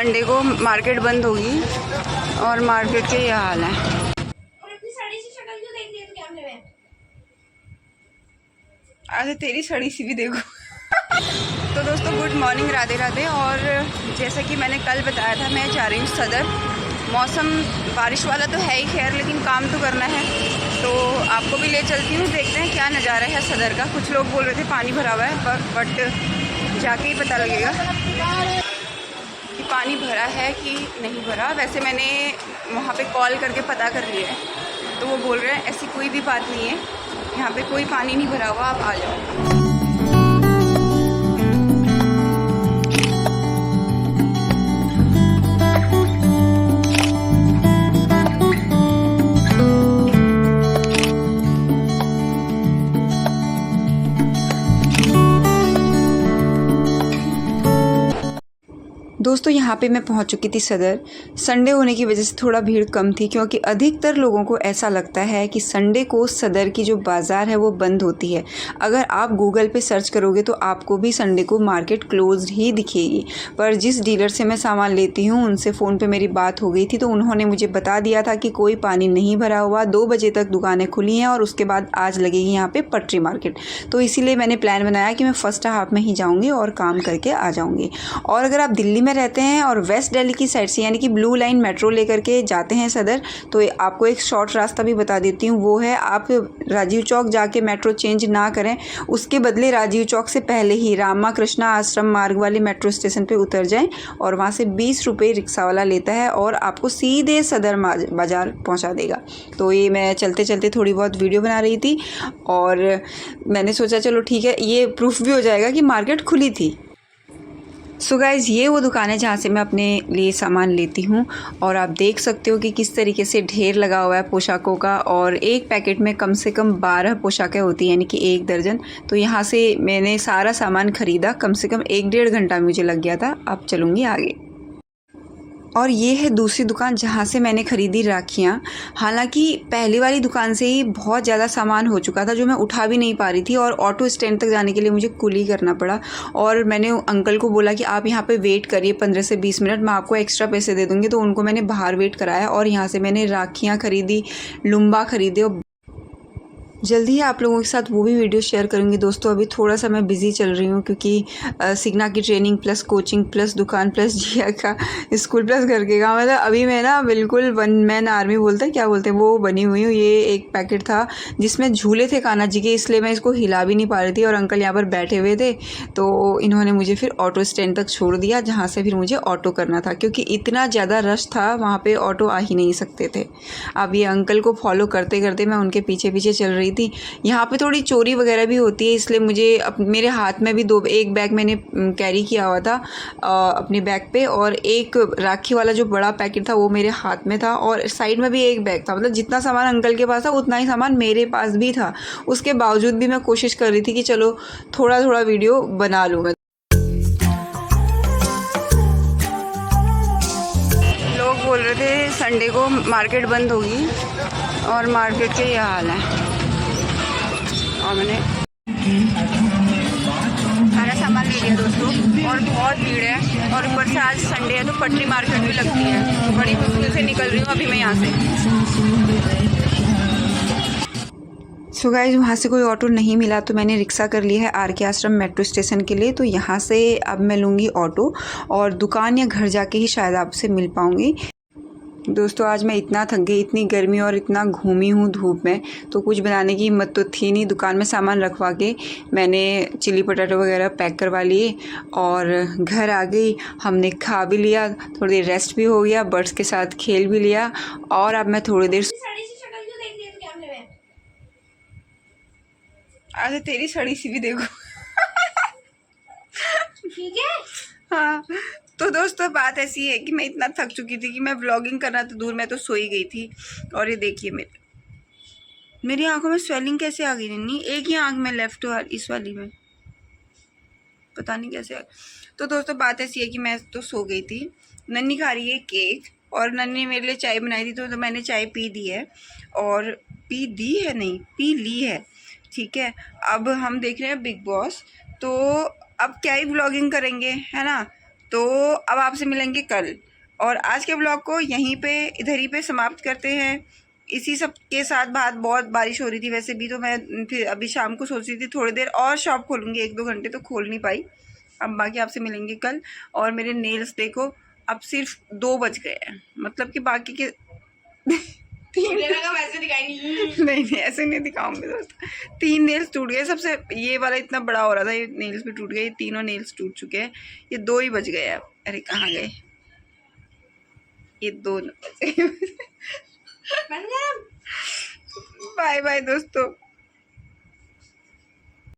Sunday को market बंद होगी और मार्केट के ये हाल है। अरे तेरी सड़ी सी भी देखो। तो दोस्तों गुड मॉर्निंग, राधे राधे। और जैसा कि मैंने कल बताया था, मैं जा रही हूँ सदर। मौसम बारिश वाला तो है ही खैर, लेकिन काम तो करना है, तो आपको भी ले चलती हूँ। देखते हैं क्या नज़ारा है सदर का। कुछ लोग बोल रहे थे पानी भरा हुआ है, बट जाके ही पता लगेगा कि पानी भरा है कि नहीं भरा। वैसे मैंने वहाँ पे कॉल करके पता कर लिया है, तो वो बोल रहे हैं ऐसी कोई भी बात नहीं है, यहाँ पे कोई पानी नहीं भरा हुआ, आप आ जाओ। दोस्तों यहाँ पे मैं पहुँच चुकी थी सदर। संडे होने की वजह से थोड़ा भीड़ कम थी, क्योंकि अधिकतर लोगों को ऐसा लगता है कि संडे को सदर की जो बाज़ार है वो बंद होती है। अगर आप गूगल पे सर्च करोगे तो आपको भी संडे को मार्केट क्लोज्ड ही दिखेगी। पर जिस डीलर से मैं सामान लेती हूँ उनसे फ़ोन पे मेरी बात हो गई थी, तो उन्होंने मुझे बता दिया था कि कोई पानी नहीं भरा हुआ, 2 बजे तक दुकानें खुली हैं और उसके बाद आज लगेगी यहाँ पर पटरी मार्केट। तो इसीलिए मैंने प्लान बनाया कि मैं फ़र्स्ट हाफ में ही जाऊँगी और काम करके आ जाऊँगी। और अगर आप दिल्ली में रहते हैं और वेस्ट दिल्ली की साइड से यानी कि ब्लू लाइन मेट्रो लेकर के जाते हैं सदर, तो आपको एक शॉर्ट रास्ता भी बता देती हूँ। वो है, आप राजीव चौक जाके मेट्रो चेंज ना करें, उसके बदले राजीव चौक से पहले ही रामा कृष्णा आश्रम मार्ग वाले मेट्रो स्टेशन पे उतर जाएं और वहाँ से 20 रुपये रिक्शा वाला लेता है और आपको सीधे सदर बाज़ार पहुँचा देगा। तो ये मैं चलते चलते थोड़ी बहुत वीडियो बना रही थी और मैंने सोचा चलो ठीक है, ये प्रूफ भी हो जाएगा कि मार्केट खुली थी। सो गाइज़, ये वो दुकान है जहाँ से मैं अपने लिए सामान लेती हूँ और आप देख सकते हो कि किस तरीके से ढेर लगा हुआ है पोशाकों का। और एक पैकेट में कम से कम 12 पोशाकें होती हैं, यानी कि 1 दर्जन। तो यहाँ से मैंने सारा सामान ख़रीदा, कम से कम 1-1.5 घंटा मुझे लग गया था। अब चलूँगी आगे। और ये है दूसरी दुकान जहाँ से मैंने ख़रीदी राखियाँ। हालांकि पहली वाली दुकान से ही बहुत ज़्यादा सामान हो चुका था जो मैं उठा भी नहीं पा रही थी, और ऑटो स्टैंड तक जाने के लिए मुझे कुली करना पड़ा। और मैंने अंकल को बोला कि आप यहाँ पे वेट करिए 15 से 20 मिनट, मैं आपको एक्स्ट्रा पैसे दे दूँगी। तो उनको मैंने बाहर वेट कराया और यहाँ से मैंने राखियाँ ख़रीदी, लुम्बा ख़रीदे। और जल्दी ही आप लोगों के साथ वो भी वीडियो शेयर करूँगी। दोस्तों अभी थोड़ा सा मैं बिज़ी चल रही हूँ, क्योंकि सिग्ना की ट्रेनिंग प्लस कोचिंग प्लस दुकान प्लस जिया का स्कूल प्लस घर के काम, मतलब अभी मैं ना बिल्कुल 1 मैन आर्मी बोलते हैं, क्या बोलते हैं, वो बनी हुई हूँ। ये एक पैकेट था जिसमें झूले थे कान्हा जी के, इसलिए मैं इसको हिला भी नहीं पा रही थी और अंकल यहाँ पर बैठे हुए थे, तो इन्होंने मुझे फिर ऑटो स्टैंड तक छोड़ दिया, जहाँ से फिर मुझे ऑटो करना था, क्योंकि इतना ज़्यादा रश था वहाँ पर ऑटो आ ही नहीं सकते थे। अब ये अंकल को फॉलो करते करते मैं उनके पीछे पीछे चल रही थी। यहाँ पे थोड़ी चोरी वगैरह भी होती है, इसलिए मुझे मेरे हाथ में भी एक बैग मैंने कैरी किया हुआ था अपने बैग पे, और एक राखी वाला जो बड़ा पैकेट था वो मेरे हाथ में था, और साइड में भी एक बैग था। मतलब जितना सामान अंकल के पास था उतना ही सामान मेरे पास भी था। उसके बावजूद भी मैं कोशिश कर रही थी कि चलो थोड़ा थोड़ा वीडियो बना लूँ मैं। लोग बोल रहे थे संडे को मार्केट बंद होगी और मार्केट के ये हाल है। और मैंने सारा सामान ले लिया दोस्तों, और बहुत भीड़ है, और ऊपर से आज संडे है तो पटरी मार्केट भी लगती है, तो बड़ी मुश्किल से निकल रही हूँ अभी मैं यहाँ से। सो गाइस, वहाँ से कोई ऑटो नहीं मिला तो मैंने रिक्शा कर लिया है आर के आश्रम मेट्रो स्टेशन के लिए। तो यहाँ से अब मैं लूँगी ऑटो, और दुकान या घर जाके ही शायद आपसे मिल पाऊँगी। दोस्तों आज मैं इतना थक गई, इतनी गर्मी और इतना घूमी हूँ धूप में, तो कुछ बनाने की हिम्मत तो थी नहीं। दुकान में सामान रखवा के मैंने चिली पटाटो वगैरह पैक करवा लिए और घर आ गई। हमने खा भी लिया, थोड़ी देर रेस्ट भी हो गया, बर्ड्स के साथ खेल भी लिया, और अब मैं थोड़ी देर। अरे तेरी सड़ी सी भी देखो। ठीक है। हाँ, तो दोस्तों बात ऐसी है कि मैं इतना थक चुकी थी कि मैं व्लॉगिंग करना तो दूर, मैं तो सो ही गई थी। और ये देखिए मेरी आंखों में स्वेलिंग कैसे आ गई। नहीं, एक ही आंख में लेफ्ट वाली, इस वाली में पता नहीं कैसे। तो दोस्तों बात ऐसी है कि मैं तो सो गई थी। नन्नी खा रही है केक, और नन्नी मेरे लिए चाय बनाई थी, तो मैंने चाय पी दी है, और पी ली है। ठीक है, अब हम देख रहे हैं बिग बॉस, तो अब क्या ही व्लॉगिंग करेंगे, है ना। तो अब आपसे मिलेंगे कल, और आज के ब्लॉग को यहीं पे इधर ही पे समाप्त करते हैं। इसी सब के साथ बहुत बारिश हो रही थी वैसे भी, तो मैं फिर अभी शाम को सोच रही थी थोड़ी देर और शॉप खोलूँगी, 1-2 घंटे तो खोल नहीं पाई। अब बाकी आपसे मिलेंगे कल। और मेरे नेल्स देखो अब सिर्फ 2 बज गए हैं, मतलब कि बाकी के 3 वैसे दिखाएंगी। नहीं ऐसे नहीं दिखाऊंगी दोस्तों। 3 नेल्स टूट गए, सबसे ये वाला इतना बड़ा हो रहा था, ये नेल्स भी टूट गए, ये तीनों नेल्स टूट चुके हैं। ये 2 ही बज गए अब। अरे कहाँ गए ये 2? बाय बाय दोस्तों।